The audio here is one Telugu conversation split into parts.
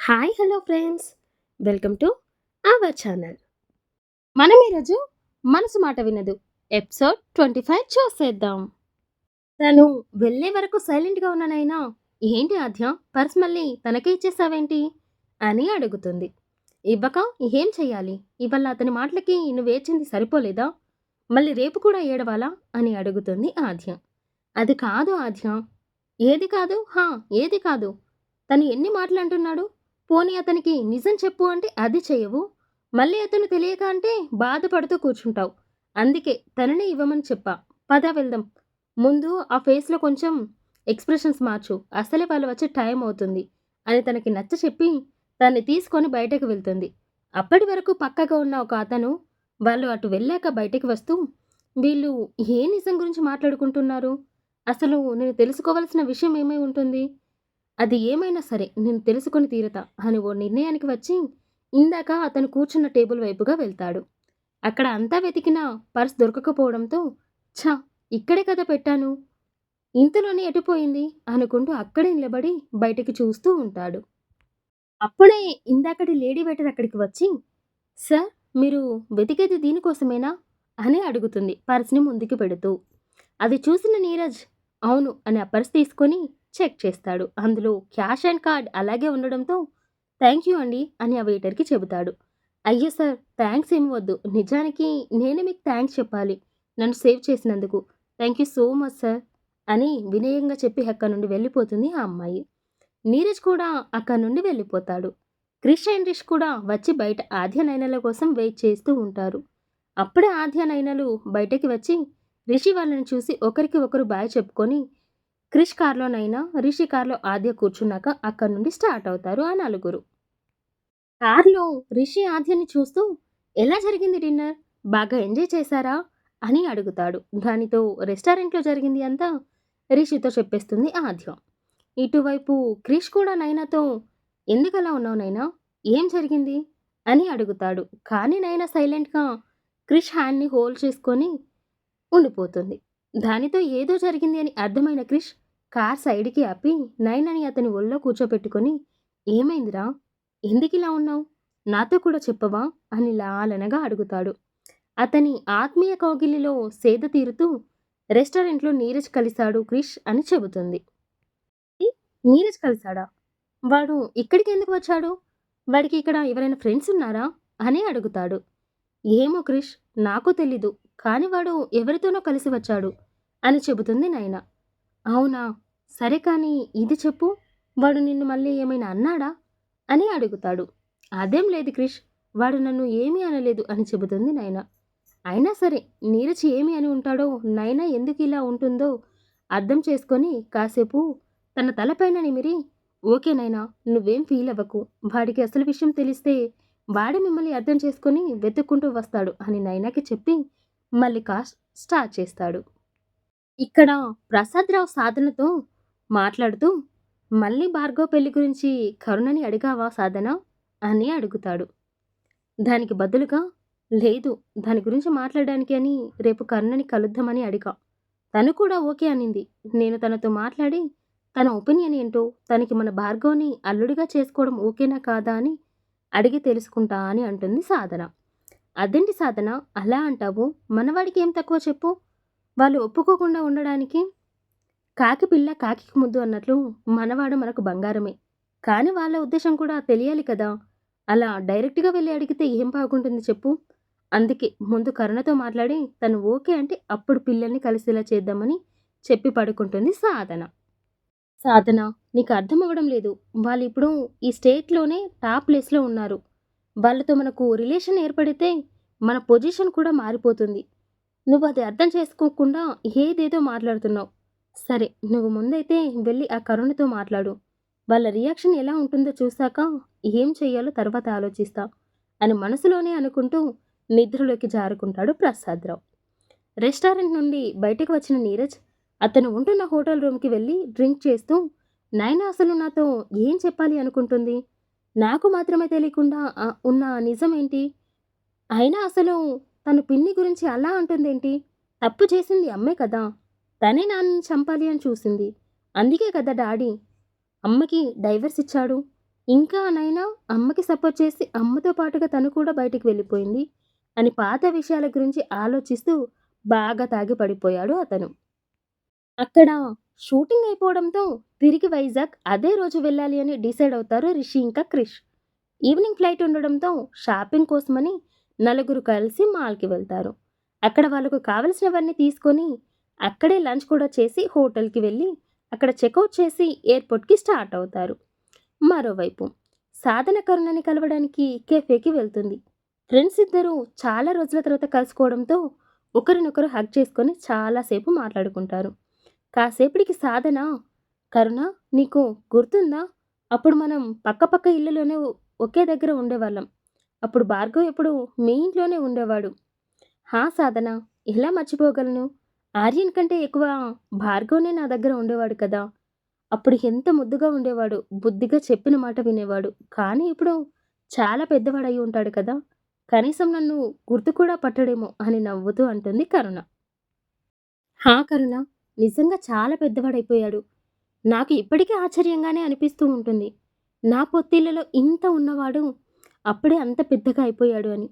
Hi hello friends, welcome to our channel. మనం ఈరోజు మనసు మాట వినదు ఎపిసోడ్ 25 చూసేద్దాం. తను వెళ్ళే వరకు సైలెంట్గా ఉన్నానైనా ఏంటి ఆద్య పర్స్ మళ్ళీ తనకే ఇచ్చేసావేంటి అని అడుగుతుంది. ఇవ్వక ఏం చెయ్యాలి, ఇవాళ అతని మాటలకి నువ్వేచింది సరిపోలేదా, మళ్ళీ రేపు కూడా ఏడవాలా అని అడుగుతుంది ఆద్య. అది కాదు ఆద్య. ఏది కాదు? ఏది కాదు? తను ఎన్ని మాటలు అంటున్నాడు. పోనీ అతనికి నిజం చెప్పు అంటే అది చెయ్యవు. మళ్ళీ అతను తెలియక అంటే బాధపడుతూ కూర్చుంటావు. అందుకే తననే ఇవ్వమని చెప్పా. పద వెళ్దాం. ముందు ఆ ఫేస్లో కొంచెం ఎక్స్ప్రెషన్స్ మార్చు, అసలే వాళ్ళు వచ్చే టైం అవుతుంది అని తనకి నచ్చ చెప్పి తన్ని తీసుకొని బయటకు వెళ్తుంది. అప్పటి వరకు పక్కగా ఉన్న ఒక అతను వాళ్ళు అటు వెళ్ళాక బయటికి వస్తూ, వీళ్ళు ఏ నిజం గురించి మాట్లాడుకుంటున్నారు, అసలు నేను తెలుసుకోవాల్సిన విషయం ఏమై ఉంటుంది, అది ఏమైనా సరే నేను తెలుసుకొని తీరతా అని ఓ నిర్ణయానికి వచ్చి ఇందాక అతను కూర్చున్న టేబుల్ వైపుగా వెళ్తాడు. అక్కడ అంతా వెతికినా పర్స్ దొరకకపోవడంతో ఛ, ఇక్కడే కదా పెట్టాను, ఇంతలోనే ఎటుపోయింది అనుకుంటూ అక్కడే నిలబడి బయటికి చూస్తూ ఉంటాడు. అప్పుడే ఇందాకటి లేడీ వెయిటర్ అక్కడికి వచ్చి, సార్, మీరు వెతికేది దీనికోసమేనా అని అడుగుతుంది పర్స్ని ముందుకు పెడుతూ. అది చూసిన నీరజ్ అవును అని ఆ పర్స్ తీసుకొని చెక్ చేస్తాడు. అందులో క్యాష్ అండ్ కార్డ్ అలాగే ఉండడంతో థ్యాంక్ యూ అండి అని ఆ వెయిటర్కి చెబుతాడు. అయ్యో సార్, థ్యాంక్స్ ఏమి వద్దు, నిజానికి నేనే మీకు థ్యాంక్స్ చెప్పాలి నన్ను సేవ్ చేసినందుకు. Thank you so much sir అని వినయంగా చెప్పి అక్కడి నుండి వెళ్ళిపోతుంది ఆ అమ్మాయి. నీరజ్ కూడా అక్కడి నుండి వెళ్ళిపోతాడు. క్రిష్ అండ్ రిష్ కూడా వచ్చి బయట ఆద్య నయనల కోసం వెయిట్ చేస్తూ ఉంటారు. అప్పుడే ఆద్య నయనలు బయటకి వచ్చి రిషి వాళ్ళని చూసి ఒకరికి ఒకరు బాయ్ చెప్పుకొని క్రిష్ కార్లోనైనా రిషి కార్లో ఆద్య కూర్చున్నాక అక్కడి నుండి స్టార్ట్ అవుతారు ఆ నలుగురు. కార్లో రిషి ఆద్యని చూస్తూ ఎలా జరిగింది డిన్నర్, బాగా ఎంజాయ్ చేశారా అని అడుగుతాడు. దానితో రెస్టారెంట్లో జరిగింది అంతా రిషితో చెప్పేస్తుంది ఆద్య. ఇటువైపు క్రిష్ కూడా నైనాతో ఎందుకలా ఉన్నావు నైనా, ఏం జరిగింది అని అడుగుతాడు. కానీ నైనా సైలెంట్గా క్రిష్ హ్యాండ్ని హోల్డ్ చేసుకొని ఉండిపోతుంది. దానితో ఏదో జరిగింది అని అర్థమైన క్రిష్ కార్ సైడ్కి ఆపి నైనని అతని ఒళ్ళో కూర్చోపెట్టుకొని ఏమైందిరా, ఎందుకిలా ఉన్నావు, నాతో కూడా చెప్పవా అని లాలనగా అడుగుతాడు. అతని ఆత్మీయ కౌగిలిలో సేద తీరుతూ రెస్టారెంట్లో నీరజ్ కలిశాడు క్రిష్ అని చెబుతుంది. నీరజ్ కలిశాడా, వాడు ఇక్కడికి ఎందుకు వచ్చాడు, వాడికి ఇక్కడ ఎవరైనా ఫ్రెండ్స్ ఉన్నారా అని అడుగుతాడు. ఏమో క్రిష్, నాకు తెలీదు, కానీ వాడు ఎవరితోనో కలిసి వచ్చాడు అని చెబుతుంది నైన. అవునా, సరే కానీ ఇది చెప్పు, వాడు నిన్ను మళ్ళీ ఏమైనా అన్నాడా అని అడుగుతాడు. అదేం లేదు క్రిష్, వాడు నన్ను ఏమీ అనలేదు అని చెబుతుంది నైన. అయినా సరే నీరజ్ ఏమి అని ఉంటాడో, నైనా ఎందుకు ఇలా ఉంటుందో అర్థం చేసుకొని కాసేపు తన తలపైన నిమిరి, ఓకే నైనా, నువ్వేం ఫీల్ అవ్వకు, వాడికి అసలు విషయం తెలిస్తే వాడే మిమ్మల్ని అర్థం చేసుకొని వెతుక్కుంటూ వస్తాడు అని నైనాకి చెప్పి మళ్ళీ కాస్ట్ స్టార్ట్ చేస్తాడు. ఇక్కడ ప్రసాదరావు సాధనతో మాట్లాడుతూ, మళ్ళీ భార్గవ్ పెళ్లి గురించి కరుణని అడిగావా సాధన అని అడుగుతాడు. దానికి బదులుగా లేదు, దాని గురించి మాట్లాడడానికి అని రేపు కరుణని కలుద్దామని అడిగా, తను కూడా ఓకే అనింది. నేను తనతో మాట్లాడి తన ఒపీనియన్ ఏంటో, తనకి మన భార్గవ్ని అల్లుడిగా చేసుకోవడం ఓకేనా కాదా అని అడిగి తెలుసుకుంటా అని అంటుంది సాధన. అదేంటి సాధన అలా అంటావు, మనవాడికి ఏం తక్కువ చెప్పు, వాళ్ళు ఒప్పుకోకుండా ఉండడానికి కాకి పిల్ల కాకికి ముద్దు అన్నట్లు మనవాడు మనకు బంగారమే, కానీ వాళ్ళ ఉద్దేశం కూడా తెలియాలి కదా, అలా డైరెక్ట్గా వెళ్ళి అడిగితే ఏం బాగుంటుంది చెప్పు, అందుకే ముందు కరుణతో మాట్లాడి తను ఓకే అంటే అప్పుడు పిల్లల్ని కలిసేలా చేద్దామని చెప్పి పడుకుంటుంది సాధన. సాధన, నీకు అర్థం అవ్వడం లేదు, వాళ్ళు ఇప్పుడు ఈ స్టేట్లోనే టాప్ ప్లేస్లో ఉన్నారు, వాళ్ళతో మనకు రిలేషన్ ఏర్పడితే మన పొజిషన్ కూడా మారిపోతుంది, నువ్వు అది అర్థం చేసుకోకుండా ఏదేదో మాట్లాడుతున్నావు. సరే, నువ్వు ముందైతే వెళ్ళి ఆ కరుణతో మాట్లాడు, వాళ్ళ రియాక్షన్ ఎలా ఉంటుందో చూశాక ఏం చెయ్యాలో తర్వాత ఆలోచిస్తా అని మనసులోనే అనుకుంటూ నిద్రలోకి జారుకుంటాడు ప్రసాదరావు. రెస్టారెంట్ నుండి బయటకు వచ్చిన నీరజ్ అతను ఉంటున్న హోటల్ రూమ్కి వెళ్ళి డ్రింక్ చేస్తూ, నైనా అసలు నాతో ఏం చెప్పాలి అనుకుంటుంది, నాకు మాత్రమే తెలియకుండా ఉన్న నిజం ఏంటి, అయినా అసలు తను పిన్ని గురించి అలా అంటుందేంటి, తప్పు చేసింది అమ్మే కదా, తనే నాన్నని చంపాలి అని చూసింది, అందుకే కదా డాడీ అమ్మకి డైవర్స్ ఇచ్చాడు, ఇంకా నైనా అమ్మకి సపోర్ట్ చేసి అమ్మతో పాటుగా తను కూడా బయటికి వెళ్ళిపోయింది అని పాత విషయాల గురించి ఆలోచిస్తూ బాగా తాగి పడిపోయాడు అతను. అక్కడ షూటింగ్ అయిపోవడంతో తిరిగి వైజాగ్ అదే రోజు వెళ్ళాలి అని డిసైడ్ అవుతారు రిషి ఇంకా క్రిష్. ఈవినింగ్ ఫ్లైట్ ఉండడంతో షాపింగ్ కోసమని నలుగురు కలిసి మాల్‌కి వెళ్తారు. అక్కడ వాళ్ళకు కావలసినవన్నీ తీసుకొని అక్కడే లంచ్ కూడా చేసి హోటల్‌కి వెళ్ళి అక్కడ చెకౌట్ చేసి ఎయిర్‌పోర్ట్‌కి స్టార్ట్ అవుతారు. మరోవైపు సాధన కరుణని కలవడానికి కెఫేకి వెళ్తుంది. ఫ్రెండ్స్ ఇద్దరూ చాలా రోజుల తర్వాత కలుసుకోవడంతో ఒకరినొకరు హగ్ చేసుకొని చాలాసేపు మాట్లాడుకుంటారు. కాసేపటికి సాధన, "కరుణ, నీకు గుర్తుందా? అప్పుడు మనం పక్కపక్క ఇళ్ళలోనే ఒకే దగ్గర ఉండేవాళ్ళం. అప్పుడు భార్గవ్ ఎప్పుడు మీ ఇంట్లోనే ఉండేవాడు." "హా సాధన, ఎలా మర్చిపోగలను? ఆర్యన్ కంటే ఎక్కువ భార్గవనే నా దగ్గర ఉండేవాడు కదా! అప్పుడు ఎంత ముద్దుగా ఉండేవాడు. బుద్ధిగా చెప్పిన మాట వినేవాడు. కానీ ఇప్పుడు చాలా పెద్దవాడయి ఉంటాడు కదా! కనీసం నన్ను గుర్తు కూడా పట్టడేమో" అని నవ్వుతూ అంటుంది కరుణ. "హా కరుణ, నిజంగా చాలా పెద్దవాడైపోయాడు. నాకు ఇప్పటికీ ఆశ్చర్యంగానే అనిపిస్తూ ఉంటుంది. నా పొత్తిళ్లలో ఇంత ఉన్నవాడు అప్పుడే అంత పెద్దగా అయిపోయాడు అని."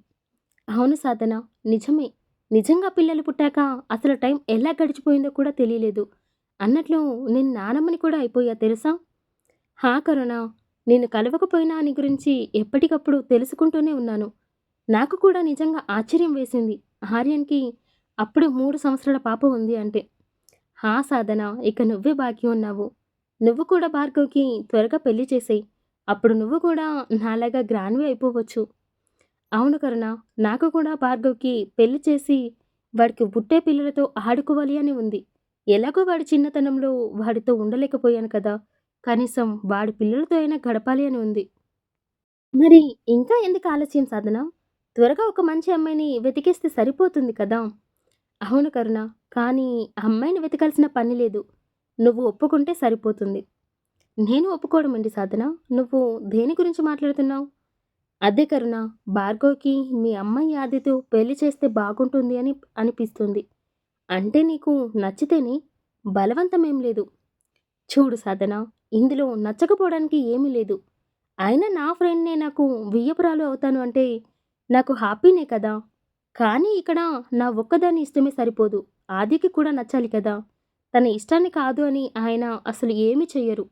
"అవును సాధన, నిజమే. నిజంగా పిల్లలు పుట్టాక అసలు టైం ఎలా గడిచిపోయిందో కూడా తెలియలేదు. అన్నట్లు నేను నానమ్మని కూడా అయిపోయా తెలుసా?" "హా కరుణ, నిన్ను కలవకపోయినా నీ గురించి ఎప్పటికప్పుడు తెలుసుకుంటూనే ఉన్నాను. నాకు కూడా నిజంగా ఆశ్చర్యం వేసింది. ఆర్యన్‌కి అప్పుడు 3 సంవత్సరాల పాప ఉంది అంటే." "హా సాధన, ఇక నువ్వే బాకీ ఉన్నావు. నువ్వు కూడా భార్గవ్‌కి త్వరగా పెళ్లి చేసేయి. అప్పుడు నువ్వు కూడా నాలాగా గ్రాండ్‌వి అయిపోవచ్చు." "అవును కరుణ, నాకు కూడా భార్గవ్‌కి పెళ్లి చేసి వాడికి పుట్టే పిల్లలతో ఆడుకోవాలి అని ఉంది. ఎలాగో వాడి చిన్నతనంలో వాడితో ఉండలేకపోయాను కదా! కనీసం వాడి పిల్లలతో అయినా గడపాలి అని ఉంది." "మరి ఇంకా ఎందుకు ఆలస్యం సాధన? త్వరగా ఒక మంచి అమ్మాయిని వెతికేస్తే సరిపోతుంది కదా!" "అవును కరుణ, కానీ అమ్మాయిని వెతకాల్సిన పని లేదు. నువ్వు ఒప్పుకుంటే సరిపోతుంది." "నేను ఒప్పుకోవడం ఏంటి సాధన? నువ్వు దేని గురించి మాట్లాడుతున్నావు?" "అదే కరుణ, భార్గవ్‌కి మీ అమ్మాయి ఆదితో పెళ్లి చేస్తే బాగుంటుంది అని అనిపిస్తుంది. అంటే నీకు నచ్చితేనే, బలవంతమేం లేదు." "చూడు సాధన, ఇందులో నచ్చకపోవడానికి ఏమీ లేదు. అయినా నా ఫ్రెండ్‌నే నాకు వియ్యపురాలు అవుతాను అంటే నాకు హ్యాపీనే కదా! కానీ ఇక్కడ నా ఒక్కదాని ఇష్టమే సరిపోదు. ఆదికి కూడా నచ్చాలి కదా! తన ఇష్టాన్ని కాదు అని ఆయన అసలు ఏమీ చెయ్యరు.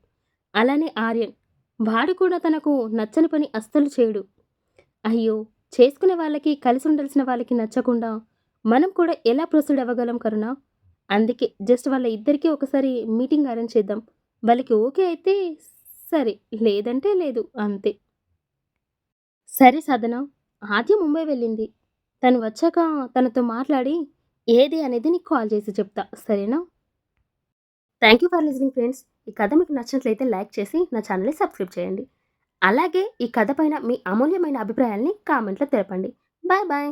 అలానే ఆర్యన్, వాడు కూడా తనకు నచ్చని పని అస్సలు చేయడు. అయ్యో! చేసుకునే వాళ్ళకి, కలిసుండాల్సిన వాళ్ళకి నచ్చకుండా మనం కూడా ఎలా ప్రొసీడ్ అవ్వగలం కరుణ? అందుకే జస్ట్ వాళ్ళ ఇద్దరికీ ఒకసారి మీటింగ్ అరేంజ్ చేద్దాం. వాళ్ళకి ఓకే అయితే సరే, లేదంటే లేదు అంతే." "సరే సాధన, ఆద్య ముంబై వెళ్ళింది. తను వచ్చాక తనతో మాట్లాడి ఏది అనేది నీకు కాల్ చేసి చెప్తా. సరేనా?" Thank you for listening friends. ఈ కథ మీకు నచ్చినట్లయితే లైక్ చేసి నా ఛానల్‌ని సబ్స్క్రైబ్ చేయండి. అలాగే ఈ కథ పైన మీ అమూల్యమైన అభిప్రాయాల్ని కామెంట్‌లో తెలపండి. Bye bye.